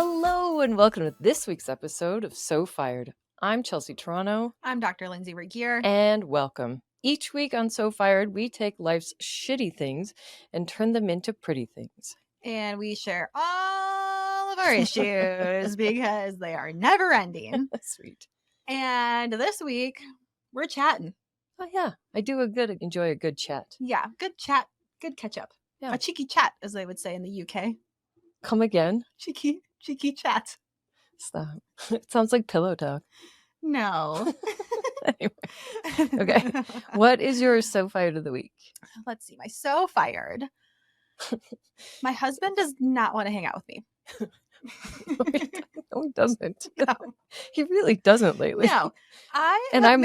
Hello and welcome to this week's episode of So Fired. I'm Chelsea Toronto. I'm Dr. Lindsay Regier. And welcome. Each week on So Fired, we take life's shitty things and turn them into pretty things. And we share all of our issues because they are never ending. Sweet. And this week, we're chatting. Oh, yeah. I do enjoy a good chat. Yeah, good chat, good catch up. Yeah. A cheeky chat, as they would say in the UK. Come again? Cheeky chat. Stop. It sounds like pillow talk. No. Anyway. Okay. What is your So Fired of the week? Let's see. My So Fired. My husband does not want to hang out with me. No, he doesn't. No. He really doesn't lately. No. I've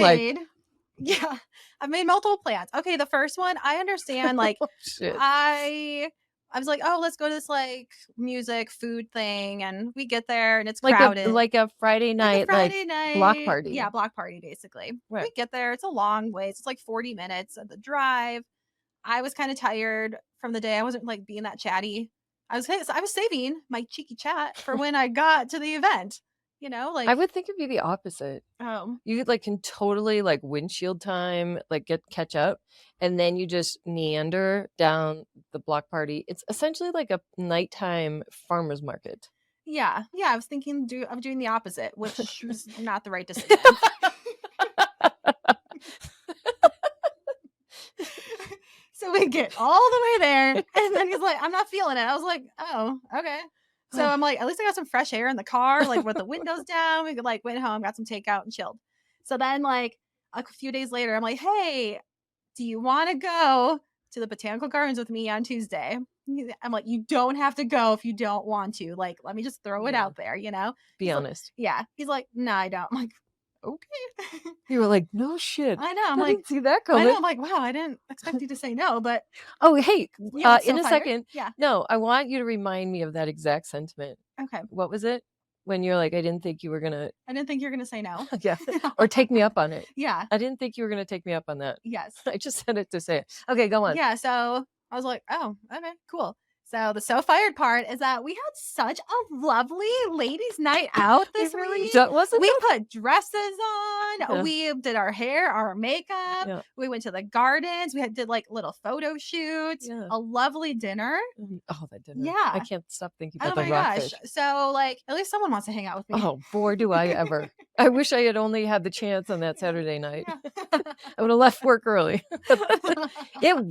made multiple plans. Okay, the first one, I understand, like, Oh, shit. I was like, oh, let's go to this like music food thing, and we get there and it's like crowded. a Friday night, block party. Yeah, block party basically. Right. We get there, it's a long ways. It's like 40 minutes of the drive. I was kind of tired from the day. I wasn't like being that chatty. I was saving my cheeky chat for when I got to the event. You know, like I would think it'd be the opposite. oh, You can totally windshield time, catch up, and then you just meander down the block party. It's essentially like a nighttime farmer's market. yeah. I was thinking of doing the opposite, which was not the right decision. So we get all the way there, and then he's like, I'm not feeling it. I was like, oh, okay. So I'm like, at least I got some fresh air in the car, like with the windows down. We went home, got some takeout and chilled. So then like a few days later, I'm like, hey, do you want to go to the botanical gardens with me on Tuesday? I'm like, you don't have to go if you don't want to. Like, let me just throw it out there, you know? Be honest. Yeah. He's like, no, I don't. I'm like, okay. You were like, no shit. I know. I'm I like, didn't see that I coming. know. I'm like, wow, I didn't expect you to say no, but oh, hey, yeah, in a second. Yeah. No, I want you to remind me of that exact sentiment. Okay. What was it? When you're like, I didn't think you were gonna. I didn't think you were gonna say no. Yeah. Or take me up on it. Yeah. I didn't think you were gonna take me up on that. Yes. I just said it to say it. Okay, go on. Yeah. So I was like, oh, okay, cool. So the So Fired part is that we had such a lovely ladies' night out this week. Wasn't we it? put dresses on. Yeah. We did our hair, our makeup. Yeah. We went to the gardens. We did like little photo shoots. Yeah. A lovely dinner. Oh, that dinner. Yeah. I can't stop thinking about Oh the my rockfish. gosh. So like, at least someone wants to hang out with me. Oh, boy, do I ever. I wish I had only had the chance on that Saturday night. Yeah. I would have left work early. It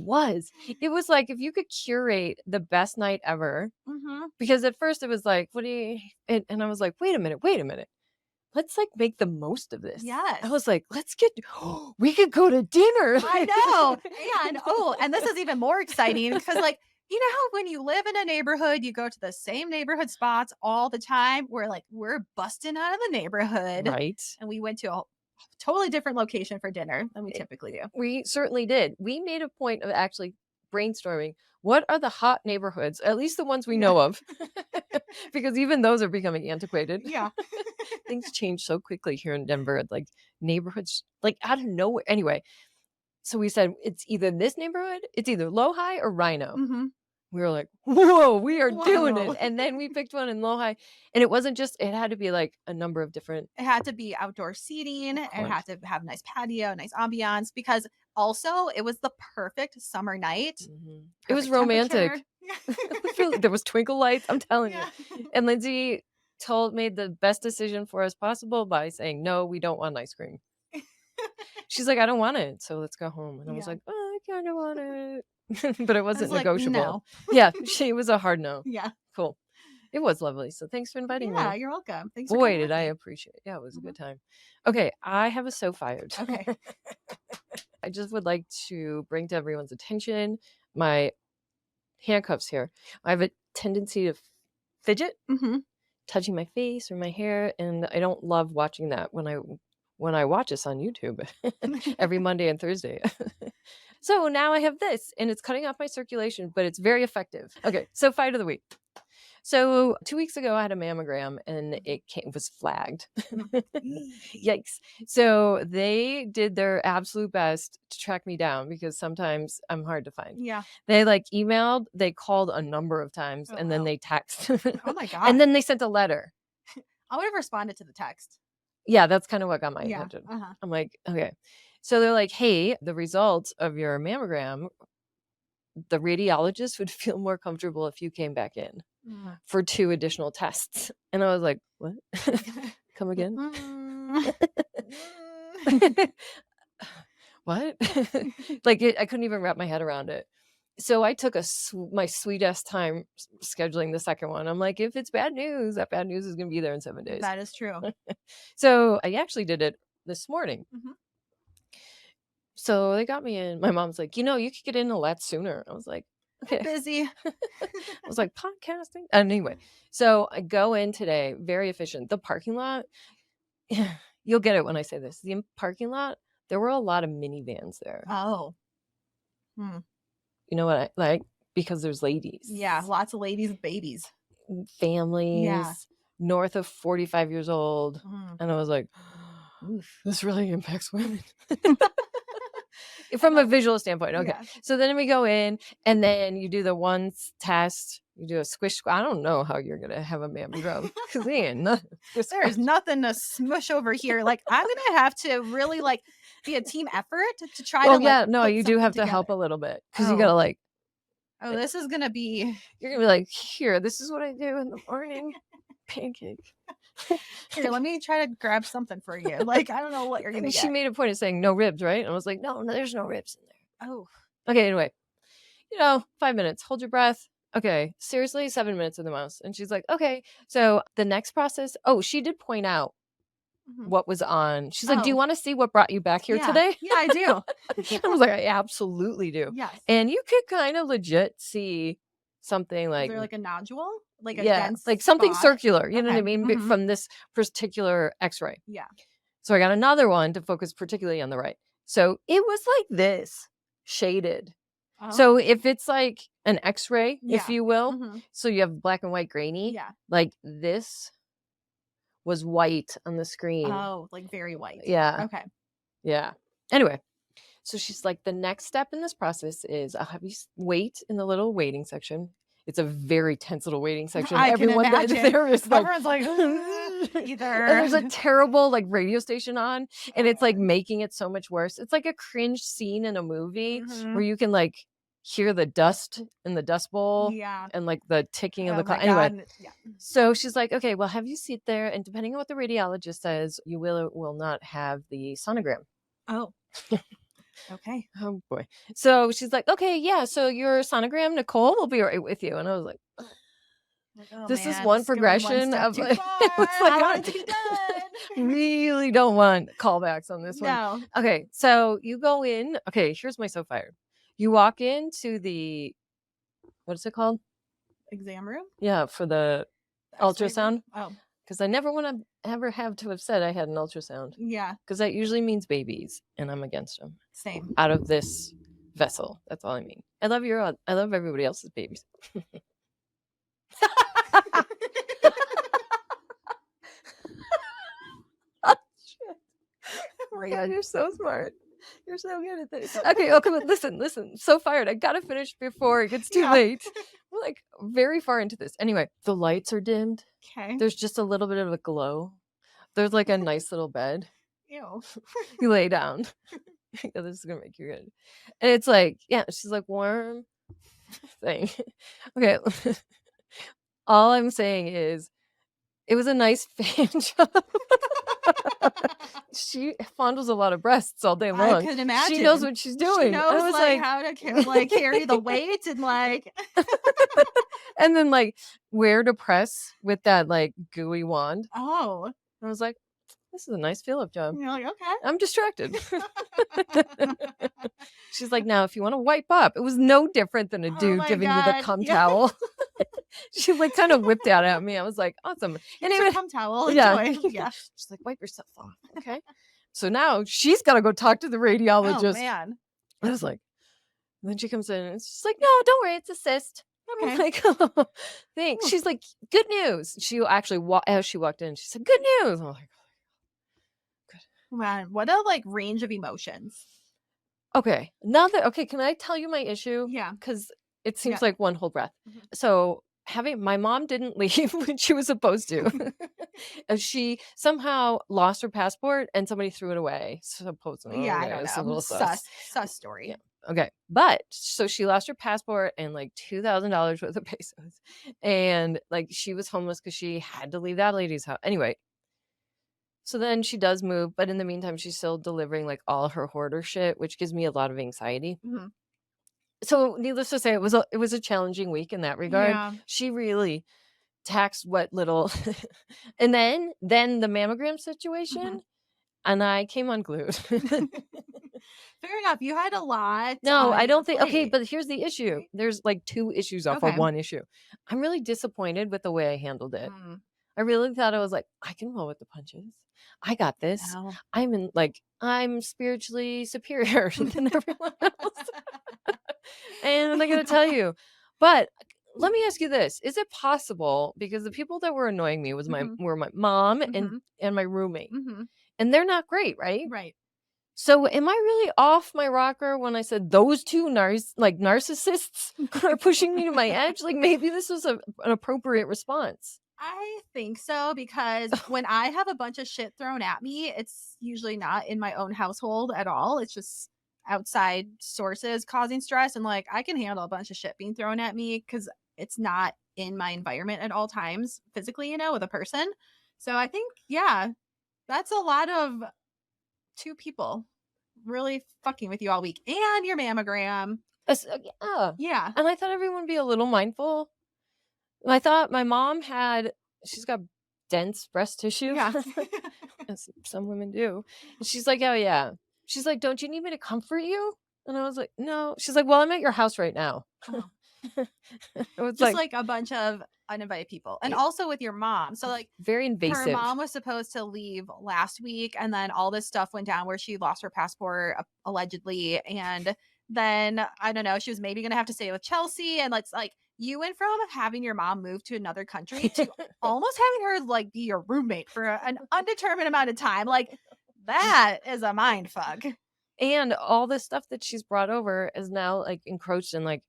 was like if you could curate the best night ever. Mm-hmm. Because at first it was like, what do you, and I was like, wait a minute. Let's make the most of this. Yes. I was like, we could go to dinner. I know. And this is even more exciting because like, you know how when you live in a neighborhood, you go to the same neighborhood spots all the time? We're busting out of the neighborhood. Right. And we went to a totally different location for dinner than we typically do. We certainly did. We made a point of actually brainstorming what are the hot neighborhoods, at least the ones we know of, because even those are becoming antiquated. Yeah. Things change so quickly here in Denver, like neighborhoods, like out of nowhere. Anyway, so we said it's either this neighborhood, it's either Lohi or Rhino. Mm-hmm. We were like, whoa, we are doing it. And then we picked one in Lohi, and it wasn't just, it had to be like a number of different. It had to be outdoor seating, and it had to have a nice patio, nice ambiance, because also it was the perfect summer night. Mm-hmm. It was romantic. There was twinkle lights, I'm telling you. And Lindsay made the best decision for us possible by saying, no, we don't want ice cream. She's like, I don't want it, so let's go home. And I was like, oh, I kind of want it. But it wasn't negotiable. No. Yeah, it was a hard no. Yeah. Cool. It was lovely. So thanks for inviting me. Yeah, you're welcome. Thanks. Boy, did I appreciate it. Yeah, it was a good time. Okay, I have a So Fired. Okay. I just would like to bring to everyone's attention my handcuffs here. I have a tendency to fidget, touching my face or my hair, and I don't love watching that when I watch this on YouTube every Monday and Thursday. So now I have this, and it's cutting off my circulation, but it's very effective. Okay, So Fired of the week. So 2 weeks ago, I had a mammogram and it was flagged. Yikes. So they did their absolute best to track me down because sometimes I'm hard to find. Yeah. They emailed, they called a number of times, and then they texted. Oh my God. And then they sent a letter. I would have responded to the text. Yeah, that's kind of what got my attention. I'm like, okay. So they're like, hey, the results of your mammogram, the radiologist would feel more comfortable if you came back in for 2 additional tests. And I was like, what? Come again? What? I couldn't even wrap my head around it. So I took my sweet ass time scheduling the second one. I'm like, if it's bad news, that bad news is going to be there in 7 days. That is true. So I actually did it this morning. So they got me in. My mom's like, you could get in a lot sooner. I was like, okay. Busy. I was like, podcasting. Anyway, so I go in today, very efficient. The parking lot, you'll get it when I say this. The parking lot, there were a lot of minivans there. Oh. You know what I like? Because there's ladies. Yeah, lots of ladies with babies. Families north of 45 years old. And I was like, this really impacts women. From a visual standpoint. Okay. Yeah. So then we go in and then you do the one test. You do a squish. I don't know how you're going to have a mammogram. Because there's nothing to smush over here. Like, I'm going to have to really be a team effort to try to. No, you do have to help a little bit because you got to this is going to be. You're going to be like, here, this is what I do in the morning. Pancake. Here, let me try to grab something for you. I don't know what you're going to get. She made a point of saying no ribs, right? And I was like, no, there's no ribs in there. Oh. Okay, anyway. 5 minutes. Hold your breath. Okay, seriously, 7 minutes at the most. And she's like, okay. So the next process, she did point out what was on. She's like, do you want to see what brought you back here today? Yeah, I do. I was like, I absolutely do. Yes. And you could kind of legit see something like. Is there a nodule? A dense something spot? Circular, you know what I mean? From this particular x-ray. Yeah. So I got another one to focus particularly on the right. So it was like this, shaded. Oh. So if it's like an x-ray, if you will, so you have black and white grainy, this was white on the screen. Oh, very white. Yeah. Okay. Yeah. Anyway, so she's like, the next step in this process is I'll have you wait in the little waiting section. It's a very tense little waiting section. Everyone that there is everyone's like either. And there's a terrible radio station on, and it's making it so much worse. It's like a cringe scene in a movie where you can hear the dust in the dust bowl, and the ticking of the clock. Anyway, so she's like, okay, well, have you sit there, and depending on what the radiologist says, you will or will not have the sonogram. Oh. Okay. Oh boy. So she's like, okay, yeah. So your sonogram, Nicole, will be right with you. And I was like, this is one progression of I want it to be done. Really don't want callbacks on this one. No. Okay. So you go in. Okay. Here's my so fired. You walk into the, what is it called? Exam room? Yeah. For the ultrasound. Oh. Because I never want to ever have to have said I had an ultrasound. Yeah. Because that usually means babies, and I'm against them. Same. Out of this vessel. That's all I mean. I love everybody else's babies. Oh, shit. Oh my God, you're so smart. You're so good at this. Okay, listen. So fired. I gotta finish before it gets too late. We're very far into this. Anyway, the lights are dimmed. Okay. There's just a little bit of a glow. There's a nice little bed. Ew. You lay down. Yeah, this is gonna make you good. And it's she's warm thing. Okay. All I'm saying is it was a nice fan job. She fondles a lot of breasts all day long. I could imagine. She knows what she's doing. She knows how to carry the weight and and then where to press with that gooey wand. Oh. I was like, this is a nice feel-up job. You're like, okay. I'm distracted. She's like, now if you want to wipe up, it was no different than a dude giving me the cum towel. She kind of whipped out at me. I was like, awesome. And even cum towel. Yeah. She's like, wipe yourself off. Okay. So now she's got to go talk to the radiologist. Oh man. I was like, and then she comes in and she's like, no, don't worry, it's a cyst. Okay. I'm like, "Oh, thanks." She's like, "Good news." She actually as she walked in, she said, "Good news." I'm like, "Good." Man, what a like range of emotions. Okay. Now that okay, can I tell you my issue? Yeah. Because it Yeah. seems like one whole breath. Mhm. So, having my mom didn't leave when she was supposed to. She somehow lost her passport and somebody threw it away. Supposedly. Yeah, I Okay, don't it's a know. little sus. Sus Yeah. story. Okay. But so she lost her passport and like $2,000 worth of pesos. And like she was homeless because she had to leave that lady's house. Anyway, so then she does move, but in the meantime, she's still delivering like all her hoarder shit, which gives me a lot of anxiety. Mhm. So needless to say, it was a challenging week in that regard. Yeah. She really taxed what little and then the mammogram situation, Mhm. and I came unglued. Fair enough. You had a lot No, on I your don't think okay, plate. but here's the issue. Right? There's like 2 issues off of Okay. 1 issue. I'm really disappointed with the way I handled it. Mm, I really thought I was like, "I can roll with the punches. I got this. no. I'm spiritually superior than everyone else." And I gotta tell you, but let me ask you this: Is it possible? Because the people that were annoying me Mhm. were my mom Mhm. and my roommate, Mhm. and they're not great, right? Right. So, am I really off my rocker when I said those two narcissists are pushing me to my edge? Like maybe this was an appropriate response. I think so because when I have a bunch of shit thrown at me, it's usually not in my own household at all. It's just outside sources causing stress. And like I can handle a bunch of shit being thrown at me because it's not in my environment at all times, physically, with a person. So I think, yeah, that's a lot of two people really fucking with you all week and your mammogram. Yeah, Yeah. and I thought everyone would be a little mindful. I thought my mom had she's got dense breast tissue, Yeah. as some women do. And she's like, "Oh, yeah." She's like, "Don't you need me to comfort you?" And I was like, "No." She's like, "Well, I'm at your house right now." Oh. I was Just like, like a bunch of uninvited people. And "Eh, also with your mom. So like very her invasive." mom was supposed to leave last week and then all this stuff went down where she lost her passport allegedly and then I don't know, she was maybe going to have to stay with Chelsea and let's like you went from having your mom move to another country to almost having her like be your roommate for an undetermined amount of time. Like that is a mind fuck. And all this stuff that she's brought over is now, like, encroached in, like,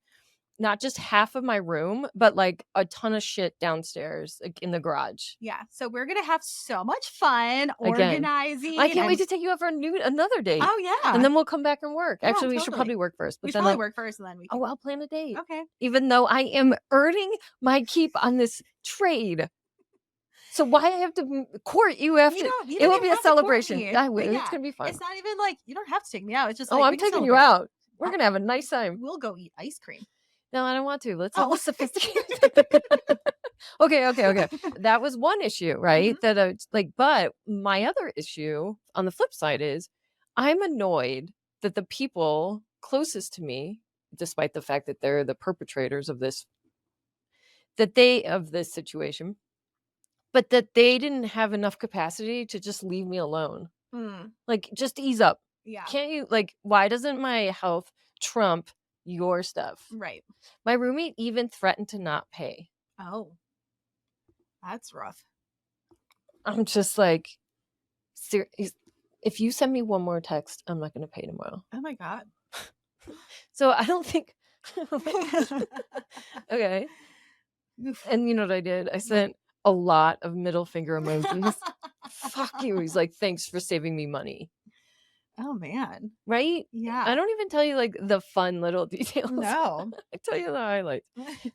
not just half of my room, but, like, a ton of shit downstairs, like, in the garage. Yeah. So we're going to have so much fun Again. I organizing can't wait and to take you out for another date, oh and yeah. then we'll come back and work. Yeah, Actually, we should totally. probably work first, We but should then probably work first and then we can I'll plan a date, okay. even though I am earning my keep on this trade. So why I have to court you after You it don't will even be a have to court celebration. me. I But will. It's yeah, gonna be fun. it's not even like you don't have to take me out. It's just Oh, like I'm we can taking you celebrate. out. We're I'll, gonna have a nice time. we'll go eat ice cream. No, I don't want to. Let's all Oh. be sophisticated. Okay. That was one issue, right? Mhm. That like, but my other issue on the flip side is I'm annoyed that the people closest to me, despite the fact that they're the perpetrators of this situation, but that they didn't have enough capacity to just leave me alone. Mm, Like, just ease up. yeah. Can't you like why doesn't my health trump your stuff? Right. My roommate even threatened to not pay. Oh, that's rough. I'm just like, if you send me one more text, I'm not going to pay tomorrow. Oh my god. So I don't think. Okay. Oof. And you know what I did? I What? sent a lot of middle finger emojis. Fuck you. He's like, thanks for saving me money. Oh man. Right? I Yeah. don't even tell you like the fun little details. No. I tell you the highlights.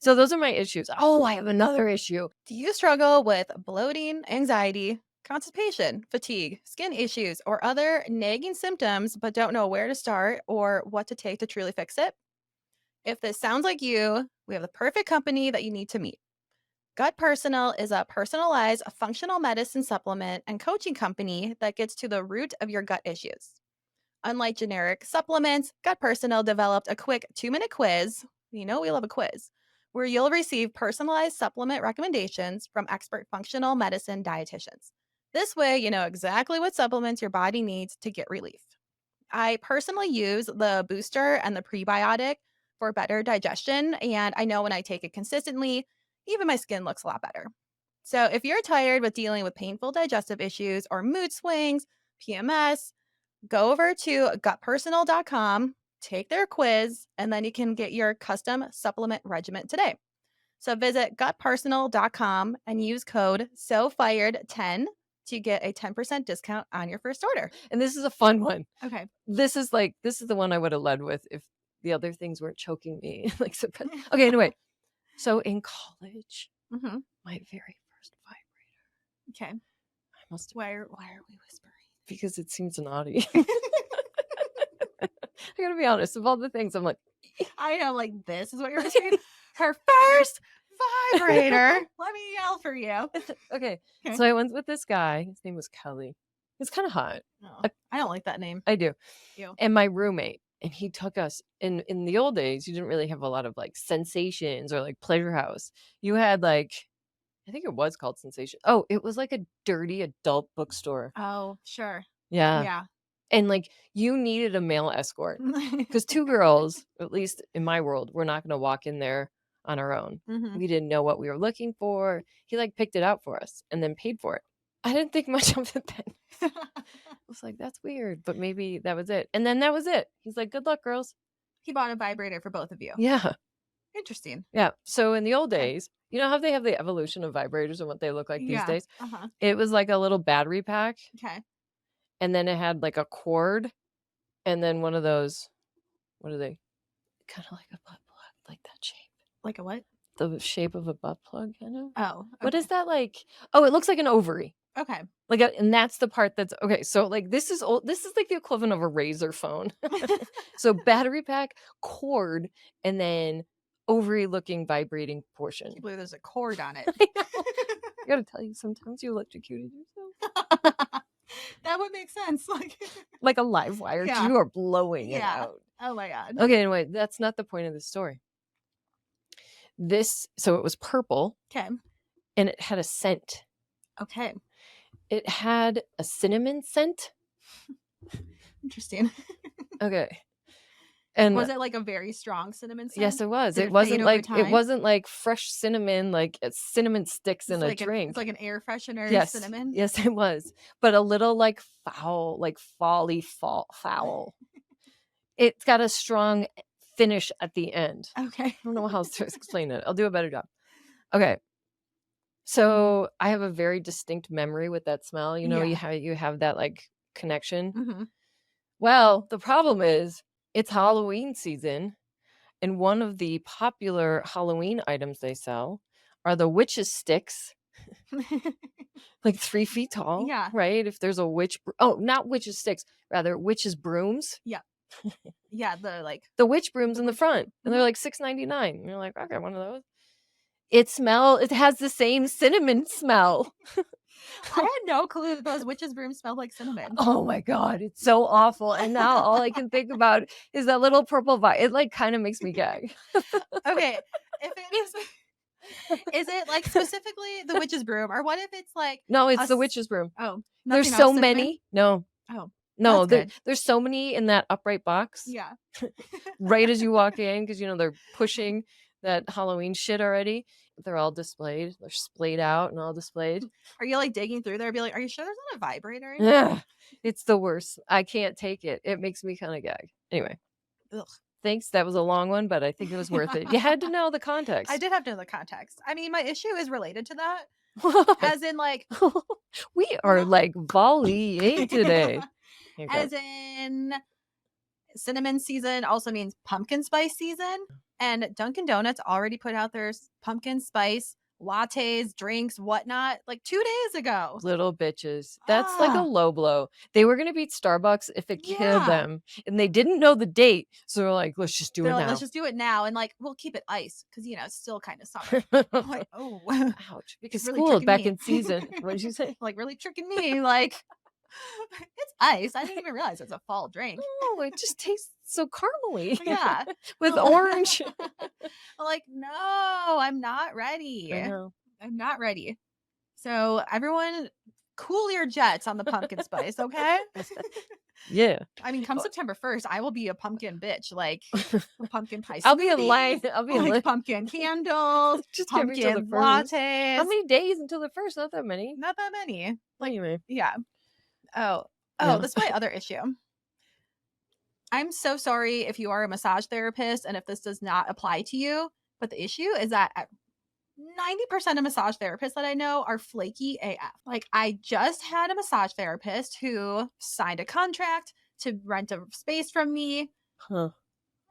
So those are my issues. Oh, I have another issue. Do you struggle with bloating, anxiety, constipation, fatigue, skin issues, or other nagging symptoms but don't know where to start or what to take to truly fix it? If this sounds like you, we have the perfect company that you need to meet. Gut Personal is a personalized functional medicine supplement and coaching company that gets to the root of your gut issues. Unlike generic supplements, Gut Personal developed a quick 2-minute quiz. You know, we love a quiz, where you'll receive personalized supplement recommendations from expert functional medicine dietitians. This way, you know exactly what supplements your body needs to get relief. I personally use the booster and the prebiotic for better digestion. And I know when I take it consistently, even my skin looks a lot better. So if you're tired with dealing with painful digestive issues or mood swings, PMS, go over to gutpersonal.com, take their quiz, and then you can get your custom supplement regimen today. So visit gutpersonal.com and use code SOFIRED10 to get a 10% discount on your first order. And this is a fun one. Okay. This is the one I would have led with if the other things weren't choking me. Okay, anyway. So in college, my very first vibrator. Okay. Why are we whispering? Because it seems naughty. I gotta be honest, of all the things, I'm like, I know, like, this is what you're whispering. Her first vibrator. Let me yell for you. Okay. So I went with this guy. His name was Kelly. He's kind of hot. Oh, I don't like that name. I do. Ew. And my roommate, and he took us in the old days. You didn't really have a lot of like Sensations or like Pleasure House. You had like, I think it was called Sensation. Oh, it was like a dirty adult bookstore. Oh, sure. Yeah. Yeah. And like you needed a male escort because two girls, at least in my world, we're not going to walk in there on our own. We didn't know what we were looking for. He like picked it out for us and then paid for it. I didn't think much of it then. I was like, that's weird, but maybe that was it. And then that was it. He's like, good luck, girls. He bought a vibrator for both of you. Yeah. Interesting. Yeah. So in the old days, you know how they have the evolution of vibrators and what they look like these days? It was like a little battery pack. Okay. And then it had like a cord and then one of those, what are they? Kind of like a butt plug, like that shape. Like a what? The shape of a butt plug, kind of. Oh. Okay. What is that like? Oh, it looks like an ovary. Okay. And that's the part that's okay. So like this is old. This is like the equivalent of a razor phone. So battery pack, cord, and then ovary looking vibrating portion. I believe there's a cord on it. I know. I gotta tell you, sometimes you electrocuted yourself. That would make sense. Like a live wire. Yeah. You are blowing it out. Oh my God. Okay, anyway, that's not the point of the story. So it was purple. Okay. And it had a scent. Okay. It had a cinnamon scent. Interesting. Okay. And was it like a very strong cinnamon scent? Yes, it was. Did it wasn't like time? It wasn't like fresh cinnamon, like cinnament sticks in a drink. It's like an air freshener cinnamon. Yes, it was. But a little like foul, like foul. It's got a strong finish at the end. Okay. I don't know how else to explain it. I'll do a better job. Okay. So I have a very distinct memory with that smell. You know, you have that like connection. Well, the problem is it's Halloween season, and one of the popular Halloween items they sell are the witches sticks, like 3 feet tall. Yeah. Right? If there's a witch, not witches sticks, rather witches brooms. Yeah. Yeah, the witch brooms in the front, and they're like $6.99. And you're like, okay, one of those. It has the same cinnamon smell. I had no clue that those witches' brooms smelled like cinnamon. Oh my God, it's so awful. And now all I can think about is that little purple vibe. It like kind of makes me gag. Okay. Is it like specifically the witch's broom, or what if it's like No, it's the witch's broom. Oh, there's so many. No. Oh. No, there's so many in that upright box. Yeah. Right as you walk in, because they're pushing that Halloween shit already. They're all displayed. They're splayed out and all displayed. Are you like digging through there? Be like, are you sure there's not a vibrator? Yeah. It's the worst. I can't take it. It makes me kind of gag. Anyway. Ugh. Thanks. That was a long one, but I think it was worth it. You had to know the context. I did have to know the context. I mean, my issue is related to that. As in like we are like volleying today. As in cinnamon season also means pumpkin spice season. And Dunkin' Donuts already put out their pumpkin spice lattes, drinks, whatnot, like 2 days ago. Little bitches. That's like a low blow. They were going to beat Starbucks if it killed them. And they didn't know the date. So they're like, let's just do it now. Let's just do it now. And like, we'll keep it iced because, it's still kind of summer. I'm like, oh. Ouch. Because really school is back me. in season. What did you say? Like really tricking me. Like, it's ice. I didn't even realize it's a fall drink. Oh, it just tastes so caramely. Yeah. With orange. I'm like, no, I'm not ready. I know. I'm not ready. So everyone cool your jets on the pumpkin spice, okay? Yeah. I mean, come September 1st, I will be a pumpkin bitch, like a pumpkin pie I'll be in smoothie, line. I'll be in like line. pumpkin candles, Just get me till the pumpkin 1st. How lattes. many days until the 1st? Not that many. Not that many. Like, Anyway. yeah. Oh, Yeah. this is my other issue. I'm so sorry if you are a massage therapist and if this does not apply to you, but the issue is that 90% of massage therapists that I know are flaky AF. Like, I just had a massage therapist who signed a contract to rent a space from me. Huh.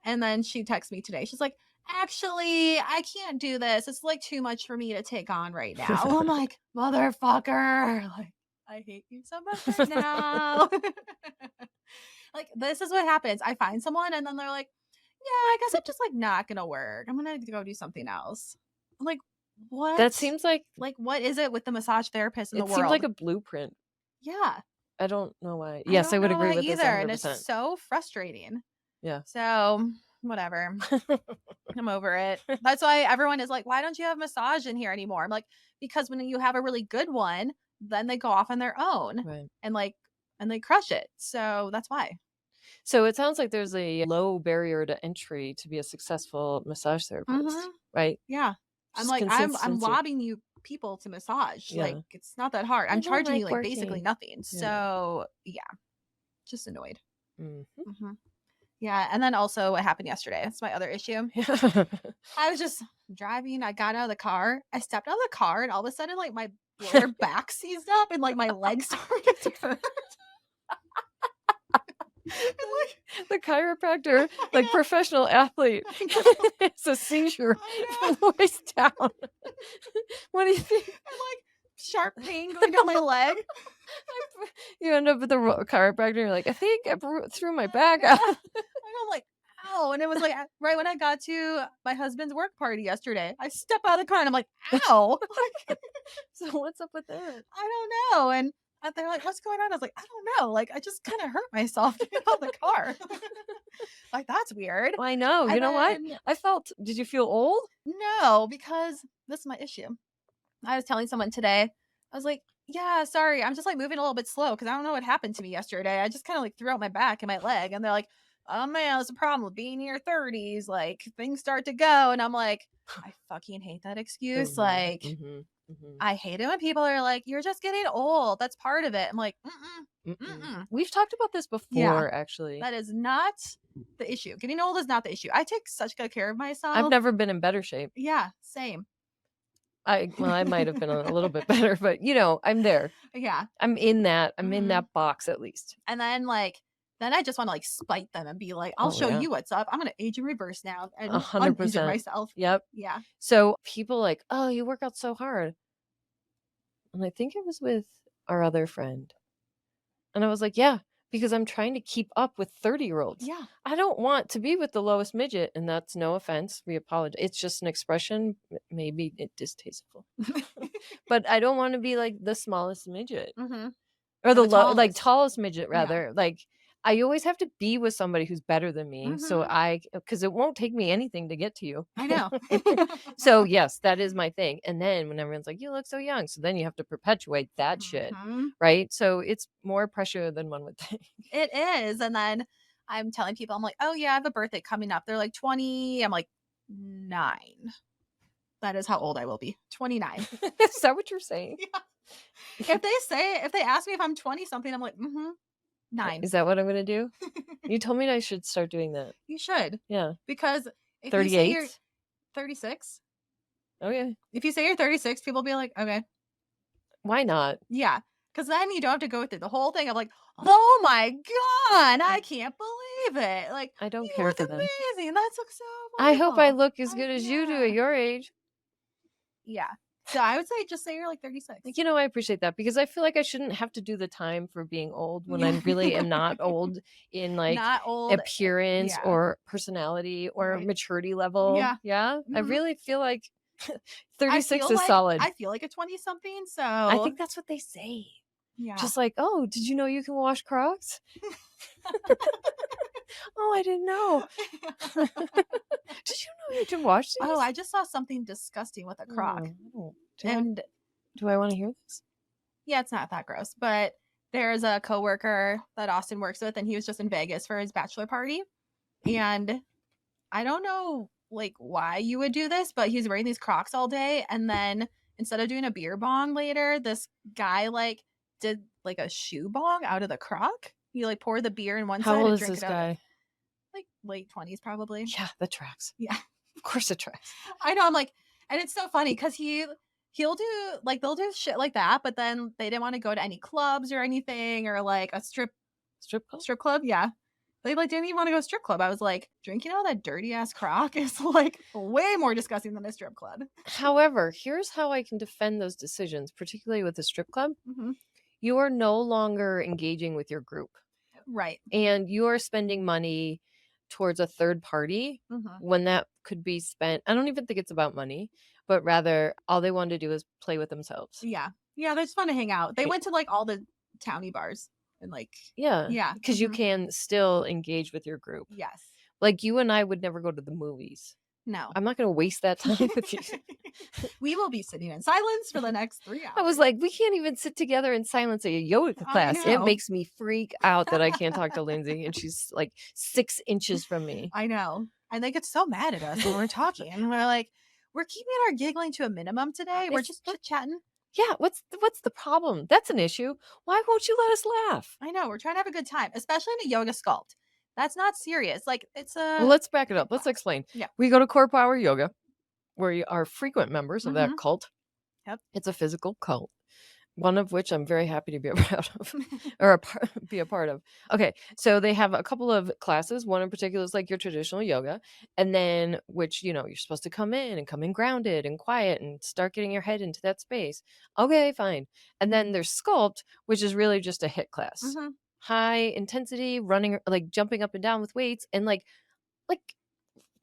And then she texts me today. She's like, actually, I can't do this. It's like too much for me to take on right now. I'm like, motherfucker. Like, I hate you so much right now. Like, this is what happens. I find someone and then they're like, yeah, I guess I'm just like not gonna work. I'm gonna go do something else. I'm like, what? That seems like what is it with the massage therapist in the it world? seems like a blueprint. Yeah. I don't know why. Yes, I would agree with this either. 100%. And it's so frustrating. Yeah. So whatever. I'm over it. That's why everyone is like, why don't you have massage in here anymore? I'm like, because when you have a really good one, then they go off on their own. Right. And they crush it. So that's why. So it sounds like there's a low barrier to entry to be a successful massage therapist, right? Yeah. I'm Just like, I'm consistency. lobbing you people to massage. Yeah. Like, it's not that hard. I I'm don't charging like you like basically working. nothing. Yeah. So yeah, just annoyed. Mhm. Yeah. And then also what happened yesterday. That's my other issue. I was just driving. I got out of the car. I stepped out of the car and all of a sudden like my lower back seized up and like my legs started to hurt. And, the chiropractor, like professional athlete, it's a seizure from the waist down. What do you think? And like sharp pain going down my leg. You end up with the chiropractor. You're like, I think I threw my back out. And I'm like, ow. And it was like right when I got to my husband's work party yesterday. I step out of the car and I'm like, ow. So what's up with that? I don't know. And they're like, what's going on? I was like, I don't know. Like, I just kind of hurt myself getting out of the car. Like, that's weird. Well, I know. You know what? I felt, did you feel old? No, because this is my issue. I was telling someone today, I was like, yeah, sorry. I'm just like moving a little bit slow because I don't know what happened to me yesterday. I just kind of like threw out my back and my leg. And they're like, oh man, that's a problem with being in your 30s. Like, things start to go. And I'm like, I fucking hate that excuse. Like, I hate it when people are like, you're just getting old. That's part of it. I'm like, We've talked about this before, actually. That is not the issue. Getting old is not the issue. I take such good care of myself. I've never been in better shape. Yeah, same. I might have been a little bit better, but you know, I'm there. Yeah. I'm in that box at least. And then then I just want to like spite them and be like, I'll show you what's up. I'm going to age in reverse now and 100% myself. Yep. Yeah. So people like, oh, you work out so hard. And I think it was with our other friend. And I was like, yeah, because I'm trying to keep up with 30-year-olds. Yeah. I don't want to be with the lowest midget. And that's no offense. We apologize. It's just an expression. Maybe it distasteful. But I don't want to be like the smallest midget. Or the tallest midget, rather. Yeah. Like, I always have to be with somebody who's better than me. So because it won't take me anything to get to you. I know. So yes, that is my thing. And then when everyone's like, you look so young. So then you have to perpetuate that shit. Right. So it's more pressure than one would think. It is. And then I'm telling people, I'm like, oh yeah, I have a birthday coming up. They're like 20. I'm like 9. That is how old I will be. 29. Is that what you're saying? Yeah. If they ask me if I'm 20 something, I'm like, 9. Is that what I'm going to do? You told me I should start doing that. You should. Yeah. Because if 38? you say you're 36. Okay. If you say you're 36, people will be like, okay. Why not? Yeah. Because then you don't have to go through the whole thing of like, oh my God, I can't believe it. Like, I don't care for them. Amazing. That looks so wonderful. I hope I look as good as you do at your age. Yeah. So I would say just say you're like 36. You know, I appreciate that because I feel like I shouldn't have to do the time for being old when I really am not old in like not old appearance or personality or maturity level. Yeah. Yeah. I really feel like 36 is solid. I feel like a 20 something. So I think that's what they say. Yeah. Just like, oh, did you know you can wash Crocs? Oh, I didn't know. Did you know you can wash these? Oh, I just saw something disgusting with a Croc. And do I want to hear this? Yeah, it's not that gross. But there's a coworker that Austin works with, and he was just in Vegas for his bachelor party. And I don't know like why you would do this, but he's wearing these Crocs all day, and then instead of doing a beer bong later, this guy like did like a shoe bong out of the Croc. You like pour the beer in one How side old and is drink this it out of guy? like late 20s probably. Yeah, that tracks. Yeah. Of course it tracks. I know. I'm like, and it's so funny because he'll do like they'll do shit like that, but then they didn't want to go to any clubs or anything or like a strip club? strip club. Yeah. They like didn't even want to go to a strip club. I was like, drinking out of that dirty ass Croc is like way more disgusting than a strip club. However, here's how I can defend those decisions, particularly with the strip club. Mm-hmm. You are no longer engaging with your group. Right. And you are spending money towards a third party when that could be spent. I don't even think it's about money, but rather all they wanted to do is play with themselves. Yeah. Yeah, they're just fun to hang out. They went to like all the towny bars and like yeah. Because you can still engage with your group. Yes. Like you and I would never go to the movies. No. I'm not going to waste that time with you. We will be sitting in silence for the next 3 hours. I was like, we can't even sit together in silence at a yoga class. It makes me freak out that I can't talk to Lindsay and she's like 6 inches from me. I know. And they get so mad at us when we're talking. And we're like, we're keeping our giggling to a minimum today. We're just chit-chatting. Yeah, what's the problem? That's an issue. Why won't you let us laugh? I know. We're trying to have a good time, especially in a yoga sculpt. That's not serious. Like it's a. Well, let's back it up. Let's explain. Yeah. We go to Core Power Yoga, where you are frequent members of that cult. Yep. It's a physical cult, one of which I'm very happy to be a part of, or be a part of. Okay, so they have a couple of classes. One in particular is like your traditional yoga, and then which you're supposed to come in grounded and quiet and start getting your head into that space. Okay, fine. And then there's sculpt, which is really just a HIIT class. High intensity running, like jumping up and down with weights, and like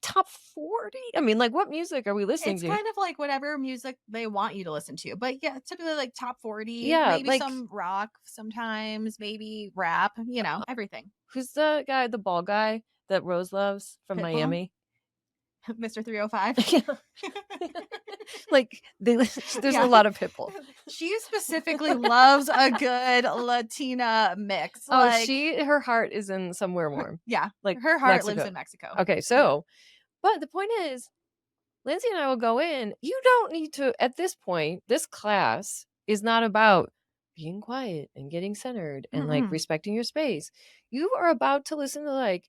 top 40. I mean, like what music are we listening to? It's kind of like whatever music they want you to listen to, but yeah, typically like top 40. Yeah, maybe like some rock sometimes, maybe rap, everything. Who's the guy, the ball guy that Rose loves from Pitbull? Miami? Mr. 305. Like there's a lot of Pitbull. She specifically loves a good Latina mix. Oh, her heart is in somewhere warm. Yeah, like her heart Mexico. lives in Mexico. Okay, so, but the point is, Lindsay and I will go in. You don't need to. At this point, this class is not about being quiet and getting centered and like respecting your space. You are about to listen to like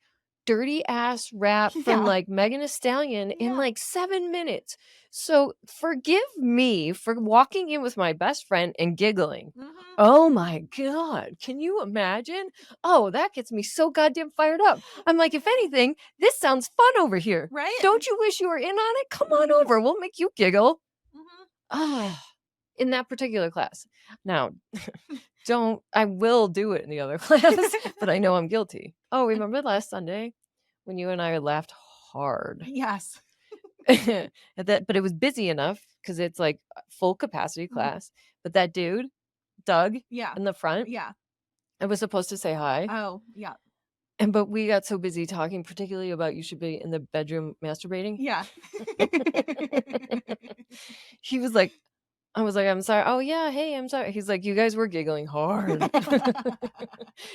dirty ass rap from like Megan Thee Stallion in like 7 minutes. So forgive me for walking in with my best friend and giggling. Oh my God. Can you imagine? Oh, that gets me so goddamn fired up. I'm like, if anything, this sounds fun over here. Right? Don't you wish you were in on it? Come on over. We'll make you giggle. In that particular class. Now, I will do it in the other class, but I know I'm guilty. Oh, remember last Sunday when you and I laughed hard? Yes. But it was busy enough because it's like full capacity class. But that dude, Doug, in the front, I was supposed to say hi. Oh, yeah. But we got so busy talking, particularly about you should be in the bedroom masturbating. Yeah. He was like, I was like, I'm sorry. Oh, yeah. Hey, I'm sorry. He's like, you guys were giggling hard.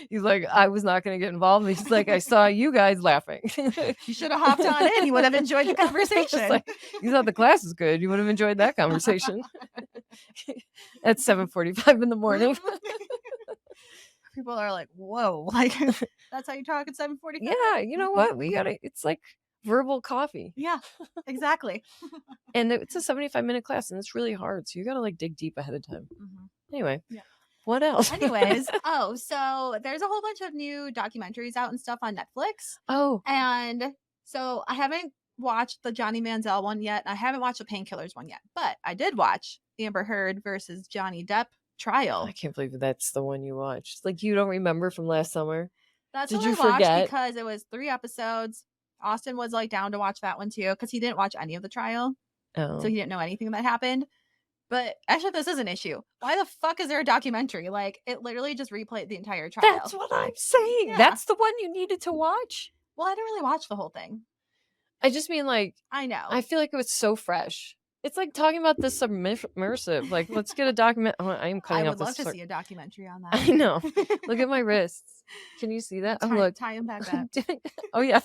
He's like, I was not going to get involved. He's like, I saw you guys laughing. You should have hopped on in. You would have enjoyed the conversation. Like, you thought the class was good. You would have enjoyed that conversation. At 7:45 in the morning. People are like, whoa. Like, that's how you talk at 7:45? Yeah. You know what? It's like verbal coffee. Yeah, exactly. And it's a 75-minute class and it's really hard. So you got to like dig deep ahead of time. Anyway, what else? Anyways, so there's a whole bunch of new documentaries out and stuff on Netflix. Oh. And so I haven't watched the Johnny Manziel one yet. I haven't watched the Painkillers one yet, but I did watch Amber Heard versus Johnny Depp trial. I can't believe that's the one you watched. Like you don't remember from last summer? That's what I watched because it was 3 episodes. Austin was like down to watch that one too because he didn't watch any of the trial. Oh. So he didn't know anything that happened. But actually, this is an issue. Why the fuck is there a documentary? Like, it literally just replayed the entire trial. That's what I'm saying. Yeah. That's the one you needed to watch? Well, I didn't really watch the whole thing. I just mean like... I know. I feel like it was so fresh. It's like talking about the submersive. Like, let's get a document. Oh, I am I cutting out would this. love to see a documentary on that. I know. Look at my wrists. Can you see that? Oh, look. Tie him back up. Oh, yeah.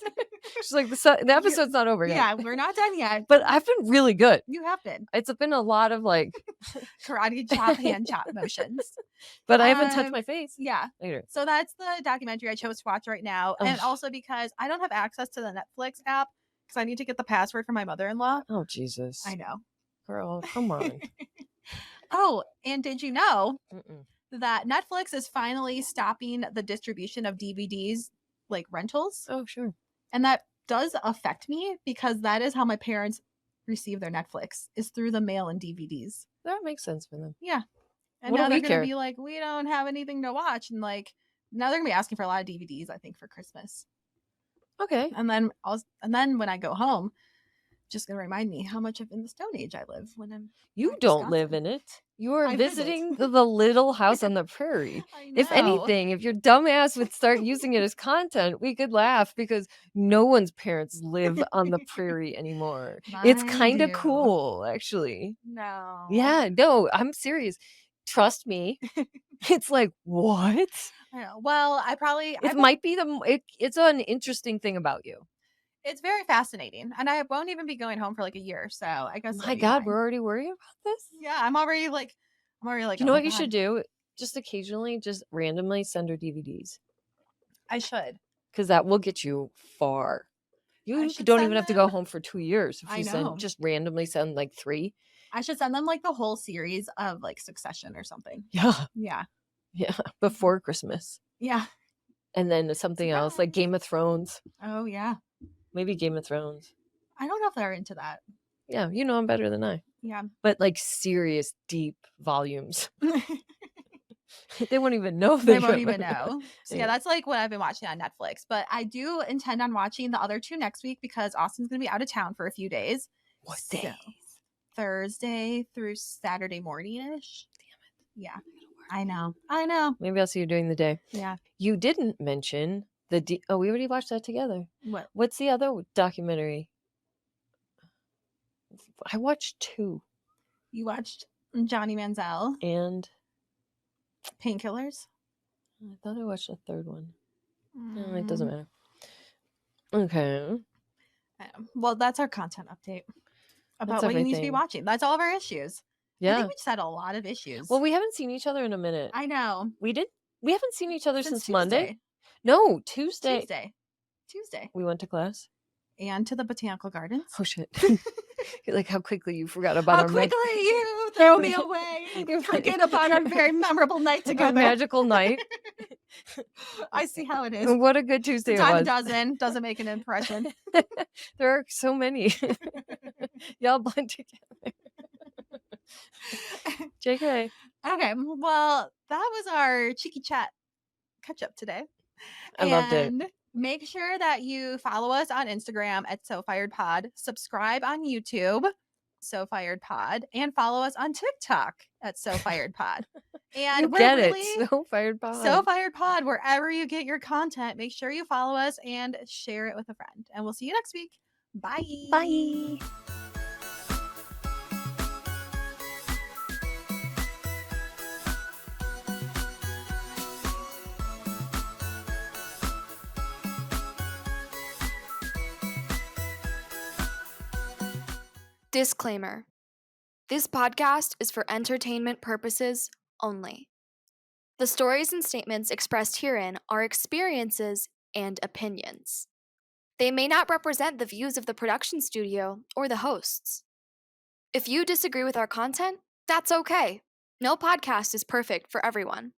She's like, the episode's not over yet. Yeah, we're not done yet. But I've been really good. You have been. It's been a lot of like karate chop, hand chop motions. But I haven't touched my face. Yeah. Later. So that's the documentary I chose to watch right now. And also because I don't have access to the Netflix app because I need to get the password from my mother-in-law. Oh, Jesus. I know. Girl, come on. Oh, and did you know that Netflix is finally stopping the distribution of DVDs, like rentals? Oh, sure. And that does affect me because that is how my parents receive their Netflix, is through the mail and DVDs. That makes sense for them. Yeah. And what now do they're we going to be like, we don't have anything to watch. And like, now they're going to be asking for a lot of DVDs, I think, for Christmas. Okay. And then when I go home, just going to remind me how much of in the Stone Age I live when I'm. You don't live in it. You are visiting the little house on the prairie. If anything, if your dumbass would start using it as content, we could laugh because no one's parents live on the prairie anymore. It's kind of cool, actually. No. Yeah, no, I'm serious. Trust me. It's like, what? I know. Well, it might be it's an interesting thing about you. It's very fascinating. And I won't even be going home for like a year. So I guess. My God, we're already worried about this? Yeah, I'm already like. You know what you should do? Just occasionally, just randomly send her DVDs. I should. Because that will get you far. You don't even have to go home for 2 years. If you just randomly send like 3. I should send them like the whole series of like Succession or something. Yeah. Yeah. Yeah. Before Christmas. Yeah. And then something else like Game of Thrones. Oh, yeah. Maybe Game of Thrones. I don't know if they're into that. Yeah. You know I'm better than I. Yeah. But like serious, deep volumes. They won't even know. They won't even know. So yeah, that's like what I've been watching on Netflix. But I do intend on watching the other 2 next week because Austin's going to be out of town for a few days. What days? Thursday through Saturday morning-ish. Damn it. Yeah. I know. Maybe I'll see you during the day. Yeah. You didn't mention we already watched that together. What? What's the other documentary? I watched 2. You watched Johnny Manziel and Painkillers? I thought I watched a 3rd one. No, it doesn't matter. Okay. Well, that's our content update about what you need to be watching. That's all of our issues. Yeah. I think we just had a lot of issues. Well, we haven't seen each other in a minute. I know. We haven't seen each other since Tuesday. Monday. No, Tuesday. Tuesday. We went to class. And to the botanical gardens. Oh, shit. Like how quickly you forgot about how quickly you throw me away. You forget about our very memorable night together. A magical night. I see how it is. What a good Tuesday it was. Doesn't make an impression. There are so many. Y'all blend together. JK. Okay, well, that was our cheeky chat catch up today. I loved it. Make sure that you follow us on Instagram at SoFiredPod, subscribe on YouTube, SoFiredPod, and follow us on TikTok at SoFiredPod. And you get it, SoFiredPod. SoFiredPod, wherever you get your content, make sure you follow us and share it with a friend. And we'll see you next week. Bye. Bye. Disclaimer. This podcast is for entertainment purposes only. The stories and statements expressed herein are experiences and opinions. They may not represent the views of the production studio or the hosts. If you disagree with our content, that's okay. No podcast is perfect for everyone.